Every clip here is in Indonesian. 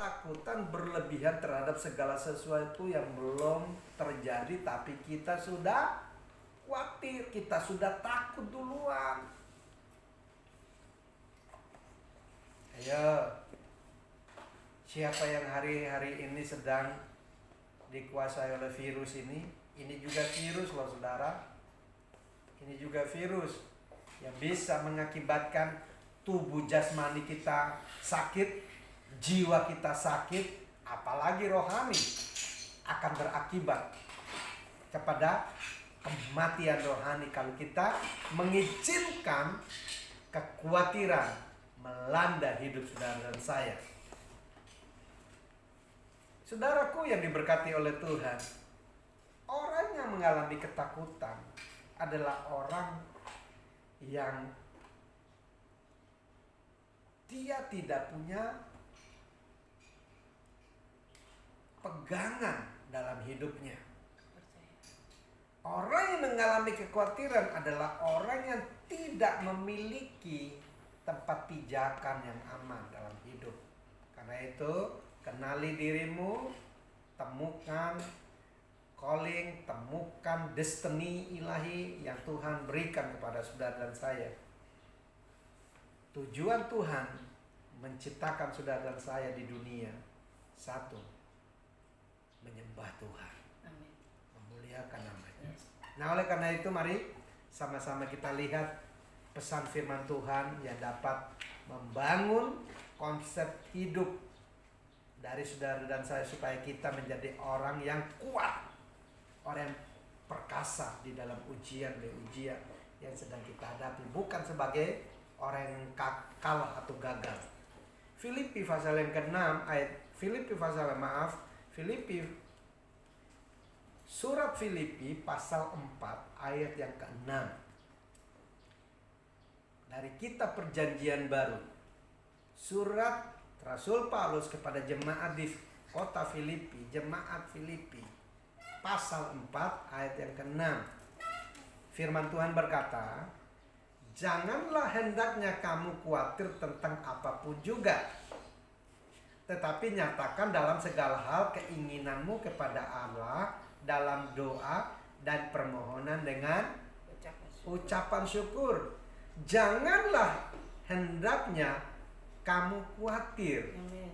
ketakutan berlebihan terhadap segala sesuatu yang belum terjadi, tapi kita sudah khawatir, kita sudah takut duluan. Ayo, siapa yang hari-hari ini sedang dikuasai oleh virus ini? Ini juga virus loh saudara. Ini juga virus yang bisa mengakibatkan tubuh jasmani kita sakit, jiwa kita sakit, apalagi rohani akan berakibat kepada kematian rohani kalau kita mengizinkan kekhawatiran melanda hidup saudara dan saya. Saudaraku yang diberkati oleh Tuhan, orang yang mengalami ketakutan adalah orang yang dia tidak punya pegangan dalam hidupnya. Orang yang mengalami kekhawatiran adalah orang yang tidak memiliki tempat pijakan yang aman dalam hidup. Karena itu, kenali dirimu, temukan calling, temukan destiny ilahi yang Tuhan berikan kepada saudara dan saya. Tujuan Tuhan menciptakan saudara dan saya di dunia, satu, menyembah Tuhan, amin, memuliakan namanya. Nah, oleh karena itu mari sama-sama kita lihat pesan firman Tuhan yang dapat membangun konsep hidup dari saudara dan saya supaya kita menjadi orang yang kuat, orang yang perkasa di dalam ujian yang sedang kita hadapi, bukan sebagai orang yang kalah atau gagal. Filipi pasal yang ke-6 surat Filipi pasal 4 ayat yang ke-6. Dari kitab Perjanjian Baru, surat Rasul Paulus kepada jemaat di kota Filipi, jemaat Filipi, pasal 4 ayat yang ke-6. Firman Tuhan berkata, janganlah hendaknya kamu khawatir tentang apapun juga, tetapi nyatakan dalam segala hal keinginanmu kepada Allah dalam doa dan permohonan dengan ucapan syukur. Janganlah hendaknya kamu khawatir. Amen.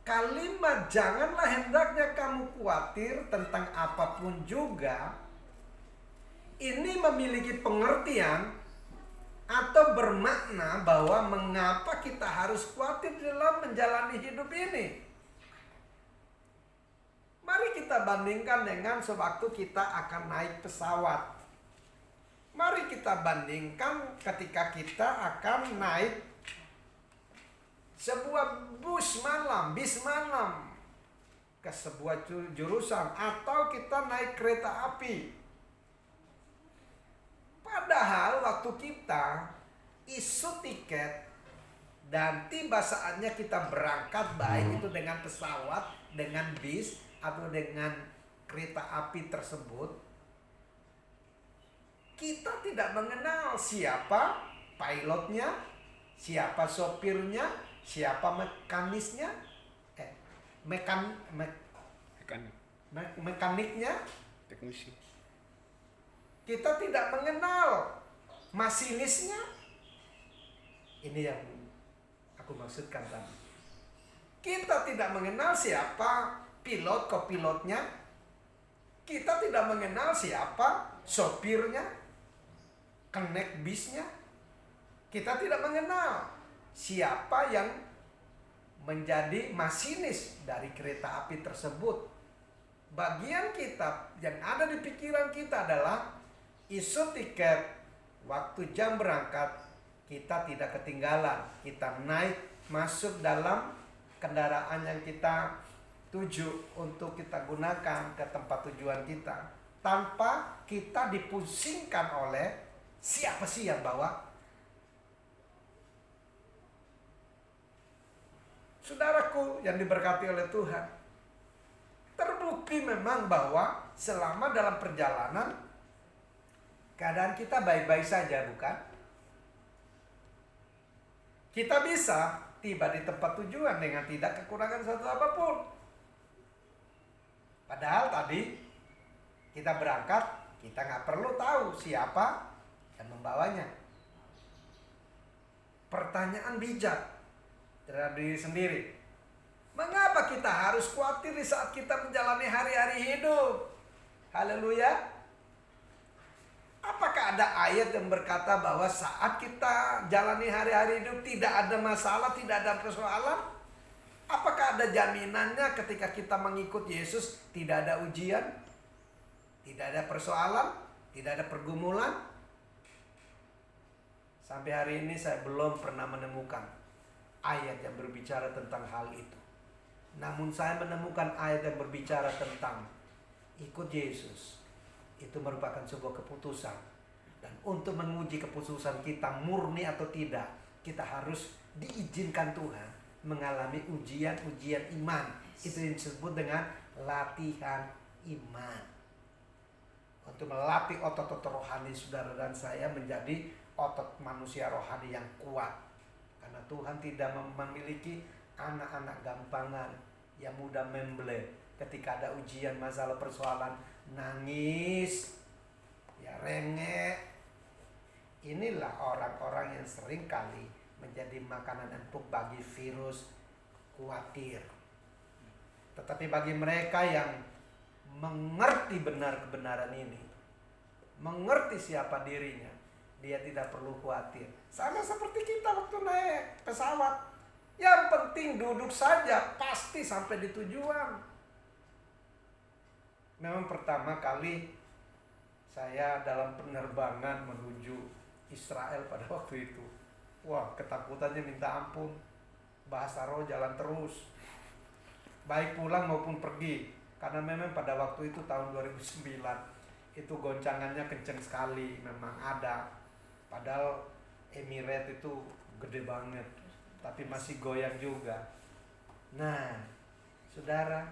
Kalimat janganlah hendaknya kamu khawatir tentang apapun juga ini memiliki pengertian atau bermakna bahwa mengapa kita harus khawatir dalam menjalani hidup ini. Mari kita bandingkan dengan sewaktu kita akan naik pesawat. Mari kita bandingkan ketika kita akan naik sebuah bis malam ke sebuah jurusan, atau kita naik kereta api. Padahal waktu kita isu tiket dan tiba saatnya kita berangkat, baik itu dengan pesawat, dengan bis, atau dengan kereta api tersebut, kita tidak mengenal siapa pilotnya, siapa sopirnya, siapa mekanisnya, mekaniknya, teknisi. Kita tidak mengenal masinisnya. Ini yang aku maksudkan tadi. Kita tidak mengenal siapa pilot, kopilotnya. Kita tidak mengenal siapa sopirnya, kenek bisnya. Kita tidak mengenal siapa yang menjadi masinis dari kereta api tersebut. Bagian kita yang ada di pikiran kita adalah isu tiket, waktu jam berangkat, kita tidak ketinggalan. Kita naik, masuk dalam kendaraan yang kita tuju untuk kita gunakan ke tempat tujuan kita, tanpa kita dipusingkan oleh siapa sih yang bawa. Saudaraku yang diberkati oleh Tuhan, terbukti memang bahwa selama dalam perjalanan keadaan kita baik-baik saja, bukan? Kita bisa tiba di tempat tujuan dengan tidak kekurangan satu apapun. Padahal tadi kita berangkat, kita nggak perlu tahu siapa yang membawanya. Pertanyaan bijak terhadap diri sendiri. Mengapa kita harus khawatir di saat kita menjalani hari-hari hidup? Haleluya. Apakah ada ayat yang berkata bahwa saat kita jalani hari-hari hidup tidak ada masalah, tidak ada persoalan? Apakah ada jaminannya ketika kita mengikut Yesus tidak ada ujian? Tidak ada persoalan? Tidak ada pergumulan? Sampai hari ini saya belum pernah menemukan ayat yang berbicara tentang hal itu. Namun saya menemukan ayat yang berbicara tentang ikut Yesus. Itu merupakan sebuah keputusan. Dan untuk menguji keputusan kita murni atau tidak, kita harus diizinkan Tuhan mengalami ujian-ujian iman. Itu yang disebut dengan latihan iman. Untuk melatih otot-otot rohani saudara dan saya menjadi otot manusia rohani yang kuat. Karena Tuhan tidak memiliki anak-anak gampangan yang mudah membeli. Ketika ada ujian, masalah, persoalan, nangis, ya rengek. Inilah orang-orang yang sering kali menjadi makanan empuk bagi virus khawatir. Tetapi bagi mereka yang mengerti benar kebenaran ini, mengerti siapa dirinya, dia tidak perlu khawatir. Sama seperti kita waktu naik pesawat. Yang penting duduk saja, pasti sampai di tujuan. Memang pertama kali saya dalam penerbangan menuju Israel pada waktu itu, wah ketakutannya minta ampun. Bahasa roh jalan terus, baik pulang maupun pergi. Karena memang pada waktu itu tahun 2009 itu goncangannya kenceng sekali, memang ada. Padahal Emirates itu gede banget, tapi masih goyang juga. Nah, saudara,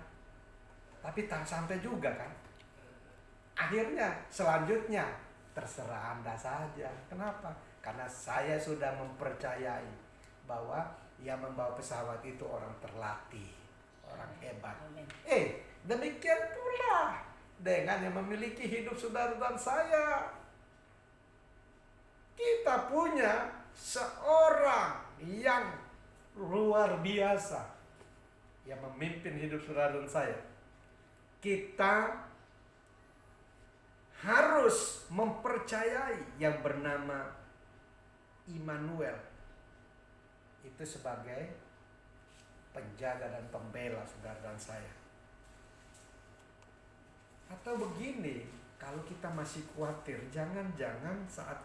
tapi tak sampai juga kan. Akhirnya selanjutnya terserah Anda saja. Kenapa? Karena saya sudah mempercayai bahwa yang membawa pesawat itu orang terlatih, orang hebat. Demikian pula dengan yang memiliki hidup saudara dan saya. Kita punya seorang yang luar biasa yang memimpin hidup saudara dan saya. Kita harus mempercayai yang bernama Immanuel itu sebagai penjaga dan pembela saudara dan saya. Atau begini, kalau kita masih khawatir, jangan-jangan saat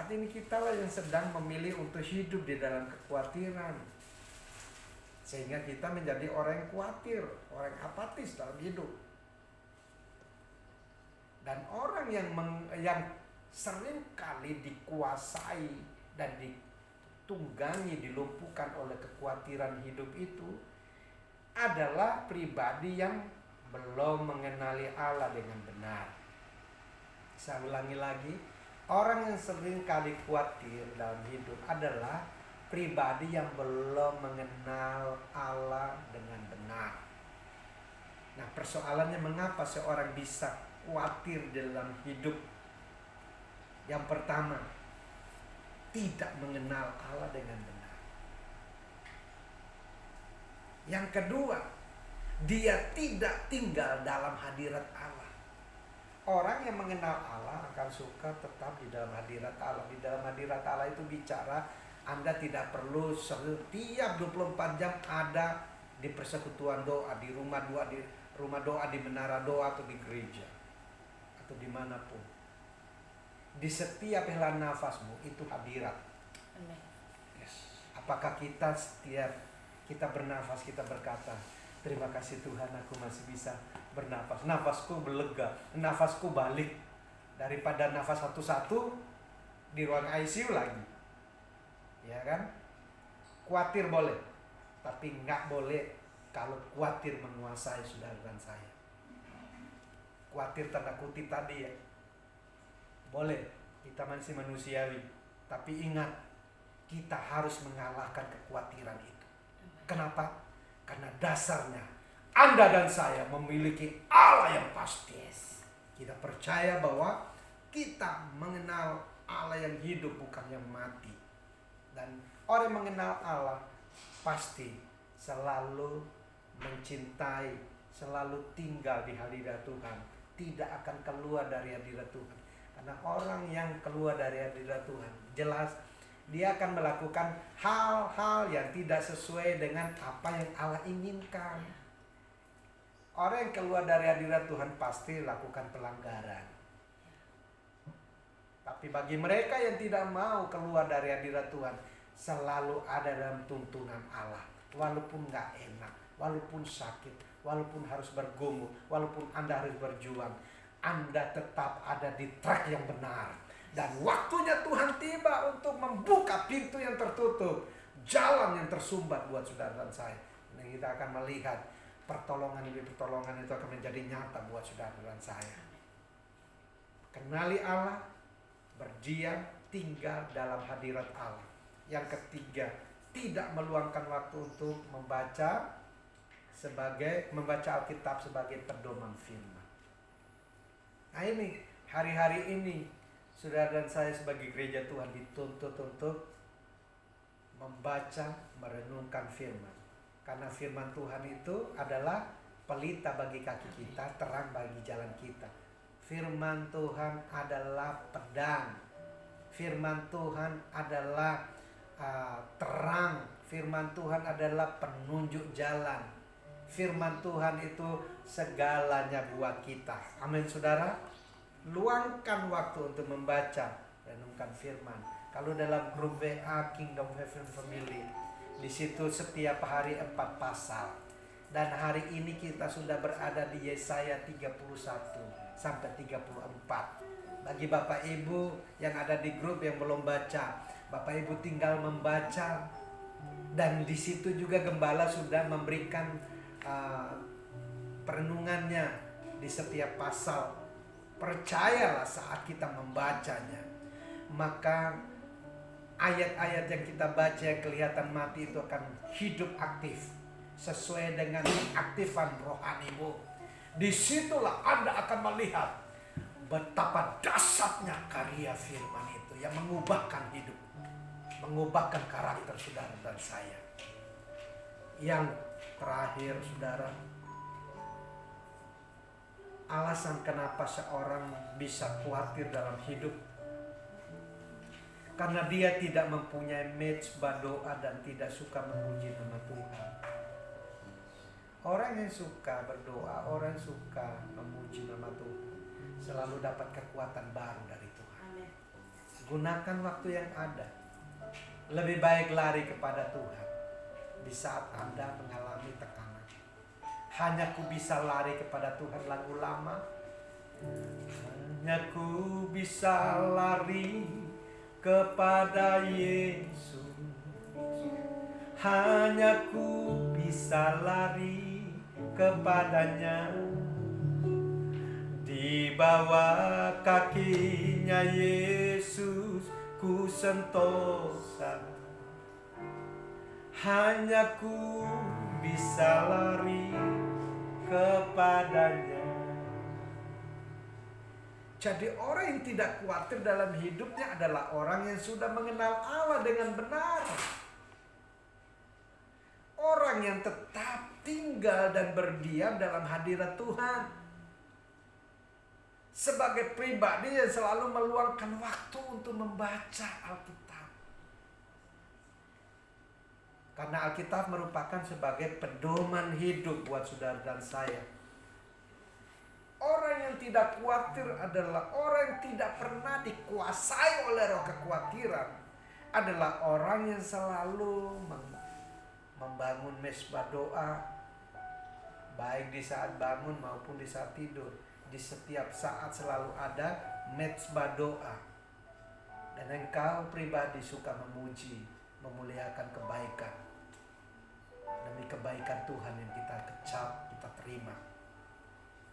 ini kita lah yang sedang memilih untuk hidup di dalam kekhawatiran. Sehingga kita menjadi orang yang khawatir, orang yang apatis dalam hidup. Dan orang yang sering kali dikuasai dan ditunggangi, dilumpuhkan oleh kekhawatiran hidup itu adalah pribadi yang belum mengenali Allah dengan benar. Saya ulangi lagi, orang yang sering kali khawatir dalam hidup adalah pribadi yang belum mengenal Allah dengan benar. Nah, persoalannya mengapa seorang bisa khawatir dalam hidup? Yang pertama, tidak mengenal Allah dengan benar. Yang kedua, dia tidak tinggal dalam hadirat Allah. Orang yang mengenal Allah akan suka tetap di dalam hadirat Allah. Di dalam hadirat Allah itu bicara Anda tidak perlu setiap 24 jam ada di persekutuan doa, di rumah doa, di menara doa atau di gereja atau dimanapun. Di setiap hela nafasmu itu hadirat. Yes. Apakah kita setiap kita bernafas kita berkata, terima kasih Tuhan aku masih bisa bernafas. Nafasku berlega, nafasku balik. Daripada nafas satu-satu di ruang ICU lagi. Ya kan? Khawatir boleh, tapi nggak boleh kalau khawatir menguasai saudara dan saya. Khawatir tanda kutip tadi ya. Boleh, kita masih manusiawi. Tapi ingat, kita harus mengalahkan kekhawatiran itu. Kenapa? Karena dasarnya Anda dan saya memiliki Allah yang pasti. Kita percaya bahwa kita mengenal Allah yang hidup bukan yang mati. Dan orang yang mengenal Allah pasti selalu mencintai, selalu tinggal di hadirat Tuhan, tidak akan keluar dari hadirat Tuhan. Karena orang yang keluar dari hadirat Tuhan, jelas dia akan melakukan hal-hal yang tidak sesuai dengan apa yang Allah inginkan. Orang yang keluar dari hadirat Tuhan pasti lakukan pelanggaran. Tapi bagi mereka yang tidak mau keluar dari hadirat Tuhan, selalu ada dalam tuntunan Allah. Walaupun gak enak, walaupun sakit, walaupun harus bergumul, walaupun Anda harus berjuang, Anda tetap ada di track yang benar. Dan waktunya Tuhan tiba untuk membuka pintu yang tertutup, jalan yang tersumbat buat saudara dan saya. Nah, kita akan melihat pertolongan demi pertolongan itu akan menjadi nyata buat saudara dan saya. Kenali Allah, berdiam, tinggal dalam hadirat Allah. Yang ketiga, tidak meluangkan waktu untuk membaca Alkitab sebagai pedoman firman. Nah ini, hari-hari ini saudara dan saya sebagai gereja Tuhan dituntut untuk membaca, merenungkan firman. Karena firman Tuhan itu adalah pelita bagi kaki kita, terang bagi jalan kita. Firman Tuhan adalah pedang. Firman Tuhan adalah terang. Firman Tuhan adalah penunjuk jalan. Firman Tuhan itu segalanya buat kita. Amin saudara. Luangkan waktu untuk membaca, renungkan firman. Kalau dalam grup WA Kingdom Heaven Family, di situ setiap hari 4 pasal. Dan hari ini kita sudah berada di Yesaya 31 sampai 34. Bagi Bapak Ibu yang ada di grup yang belum baca, Bapak Ibu tinggal membaca. Dan di situ juga gembala sudah memberikan perenungannya di setiap pasal. Percayalah saat kita membacanya, maka ayat-ayat yang kita baca yang kelihatan mati itu akan hidup aktif sesuai dengan aktifan rohanimu. Disitulah Anda akan melihat betapa dahsyatnya karya firman itu yang mengubahkan hidup, mengubahkan karakter saudara dan saya. Yang terakhir saudara, alasan kenapa seorang bisa khawatir dalam hidup, karena dia tidak mempunyai mezbah doa dan tidak suka memuji nama Tuhan. Orang yang suka berdoa, orang yang suka memuji nama Tuhan, selalu dapat kekuatan baru dari Tuhan. Gunakan waktu yang ada. Lebih baik lari kepada Tuhan di saat Anda mengalami tekanan. Hanya ku bisa lari kepada Tuhan, lagu lama. Hanya ku bisa lari kepada Yesus. Hanya ku bisa lari kepadanya. Di bawah kakinya Yesus ku sentosa. Hanya ku bisa lari kepadanya. Jadi orang yang tidak khawatir dalam hidupnya adalah orang yang sudah mengenal Allah dengan benar. Orang yang tetap tinggal dan berdiam dalam hadirat Tuhan. Sebagai pribadi yang selalu meluangkan waktu untuk membaca Alkitab. Karena Alkitab merupakan sebagai pedoman hidup buat saudara dan saya. Orang yang tidak khawatir adalah orang yang tidak pernah dikuasai oleh roh kekhawatiran. Adalah orang yang selalu membangun mezbah doa, baik di saat bangun maupun di saat tidur. Di setiap saat selalu ada mezbah doa. Dan engkau pribadi suka memuji, memuliakan kebaikan. Demi kebaikan Tuhan yang kita kecap, kita terima.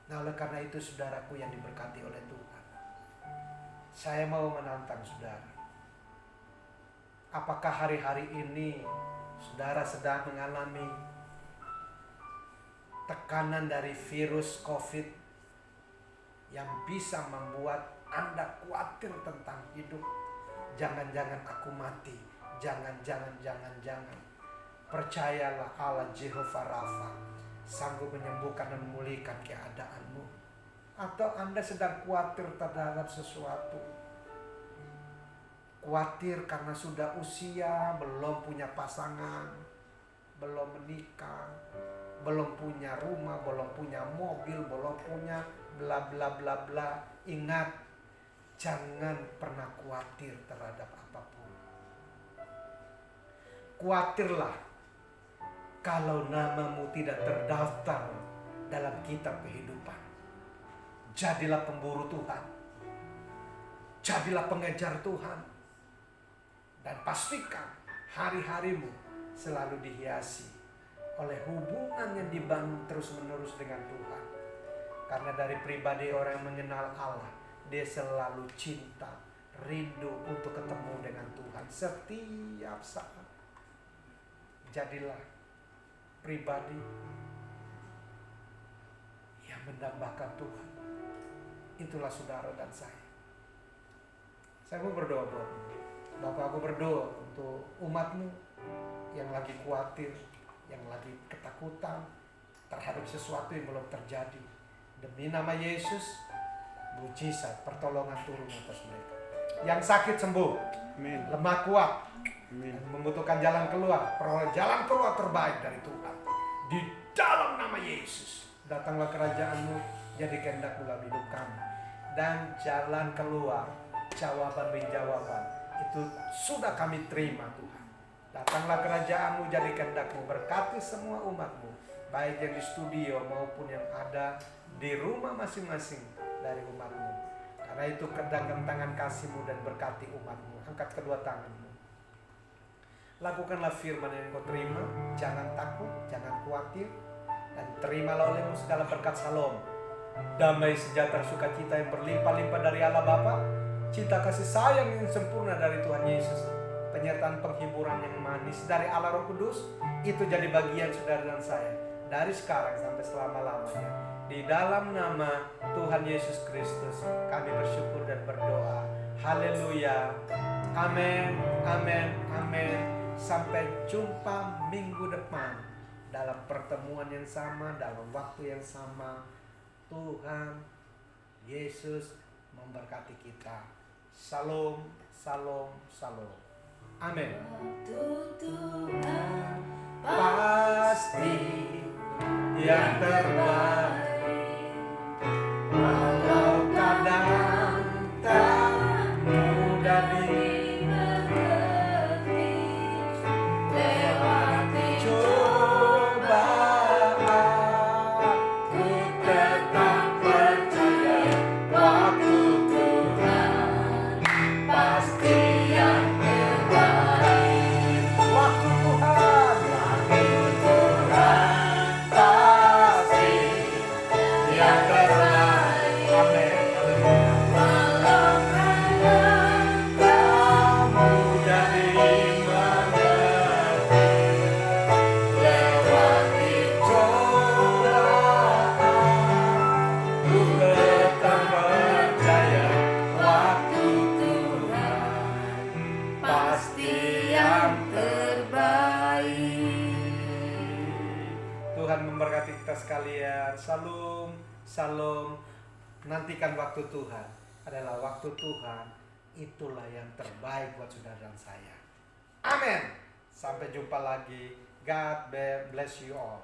Nah oleh karena itu saudaraku yang diberkati oleh Tuhan, saya mau menantang saudara. Apakah hari-hari ini saudara sedang mengalami tekanan dari virus COVID yang bisa membuat Anda khawatir tentang hidup? Jangan-jangan aku mati, jangan. Percayalah Allah Jehovah Rafa sanggup menyembuhkan dan memulihkan keadaanmu. Atau Anda sedang khawatir terhadap sesuatu, khawatir karena sudah usia, belum punya pasangan, belum menikah, belum punya rumah, belum punya mobil, belum punya bla bla bla bla. Ingat, jangan pernah khawatir terhadap apapun. Khawatirlah kalau namamu tidak terdaftar dalam kitab kehidupan. Jadilah pemburu Tuhan, jadilah pengejar Tuhan, dan pastikan hari-harimu selalu dihiasi oleh hubungan yang dibangun terus-menerus dengan Tuhan. Karena dari pribadi orang yang mengenal Allah, dia selalu cinta, rindu untuk ketemu dengan Tuhan setiap saat. Jadilah pribadi yang mendambakan Tuhan. Itulah saudara dan saya. Saya mau berdoa buatmu. Bapak, aku berdoa untuk umatmu yang lagi khawatir, yang lagi ketakutan terhadap sesuatu yang belum terjadi. Demi nama Yesus, mujizat pertolongan turun atas mereka. Yang sakit sembuh, Amin. lemah kuat, Amin. dan membutuhkan jalan keluar, peroleh jalan keluar terbaik dari Tuhan. Di dalam nama Yesus, datanglah kerajaanmu, jadi kehendak dalam hidup kami. Dan jalan keluar, jawaban demi jawaban, itu sudah kami terima Tuhan. Datanglah kerajaanmu, jadi kehendakmu, berkati semua umatmu, baik yang di studio maupun yang ada di rumah masing-masing dari umatmu. Karena itu kedangkan tangan kasihmu dan berkati umatmu. Angkat kedua tanganmu, lakukanlah firman yang kau terima. Jangan takut, jangan khawatir, dan terimalah olehmu segala berkat Shalom, damai sejahtera sukacita yang berlimpah-limpah dari Allah Bapa, cinta kasih sayang yang sempurna dari Tuhan Yesus, penyertaan penghiburan yang manis dari Allah Roh Kudus, itu jadi bagian saudara dan saya dari sekarang sampai selama-lamanya. Di dalam nama Tuhan Yesus Kristus kami bersyukur dan berdoa. Haleluya. Amin, amin, amin. Sampai jumpa minggu depan dalam pertemuan yang sama, dalam waktu yang sama. Tuhan Yesus memberkati kita. Shalom, shalom, shalom. Amin. Tuhan Pasti yang terbaik, walau kadang tak mudah dimengerti, lewati cobaan, ku tetap percaya waktu Tuhan pasti yang terbaik. Waktu Tuhan pasti yang terbaik. Amin. walau kadang Tak mudah dimengerti, lewati cobaan, ku tetap percaya waktu Tuhan pasti yang terbaik. Tuhan memberkati kita sekalian. Shalom, shalom. Nantikan waktu Tuhan adalah waktu Tuhan. Itulah yang terbaik buat saudara dan saya. Amin. Sampai jumpa lagi. God bless you all.